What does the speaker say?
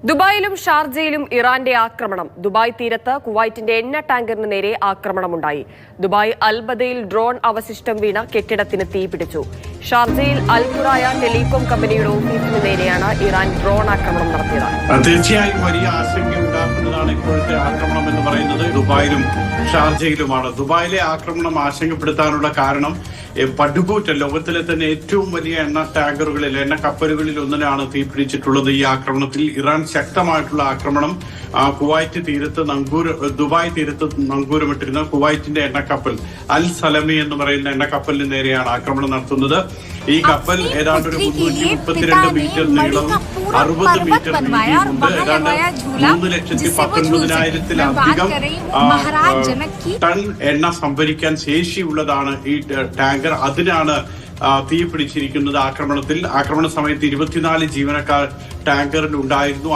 ദുബായിലും ഷാർജയിലും ഇറാന്റെ ആക്രമണം. ദുബായ് തീരത്ത് കുവൈറ്റിന്റെ എണ്ണ ടാങ്കറിന് നേരെ ആക്രമണമുണ്ടായി. ദുബായ് അൽബദയിൽ ഡ്രോൺ അവശിഷ്ടം വീണ കെട്ടിടത്തിന് തീപിടിച്ചു. ഷാർജയിൽ അൽഖുറായ ടെലികോം കമ്പനിയുടെ ഓഫീസിന് നേരെയാണ് ഇറാൻ ഡ്രോൺ ആക്രമണം നടത്തിയത്. തീർച്ചയായും വലിയ ആശങ്കയുണ്ടാക്കുന്നതാണ് ഇപ്പോഴത്തെ ആക്രമണം എന്ന് പറയുന്നത്. ദുബായിലും ഷാർജയിലുമാണ്. ദുബായിലെ ആക്രമണം ആശങ്കപ്പെടുത്താനുള്ള കാരണം പടുകൂറ്റൻ ലോകത്തിലെ തന്നെ ഏറ്റവും വലിയ എണ്ണ ടാങ്കറുകളിൽ എണ്ണ കപ്പലുകളിൽ ഒന്നിനാണ് തീപിടിച്ചിട്ടുള്ളത്. ഈ ആക്രമണത്തിൽ ഇറാൻ ശക്തമായിട്ടുള്ള ആക്രമണം കുവൈറ്റ് തീരത്ത് ദുബായ് തീരത്ത് നങ്കൂരമിട്ടിരുന്ന കുവൈറ്റിന്റെ എണ്ണക്കപ്പൽ അൽ സലമി എന്ന് പറയുന്ന എണ്ണക്കപ്പലിന് നേരെയാണ് ആക്രമണം നടത്തുന്നത്. ഈ കപ്പൽ ഏതാണ്ട് ഒരു 332 മീറ്റർ നീളവും 60 മീറ്റർ വീതിയുമുണ്ട്. ഏതാണ്ട് 3,19,000-ത്തിലധികം ടൺ എണ്ണ സംഭരിക്കാൻ ശേഷിയുള്ളതാണ് ഈ ടാങ്കർ. അതിനാണ് തീ പിടിച്ചിരിക്കുന്നത്. ആക്രമണ സമയത്ത് 24 ജീവനക്കാർ ടാങ്കറിൽ ഉണ്ടായിരുന്നു.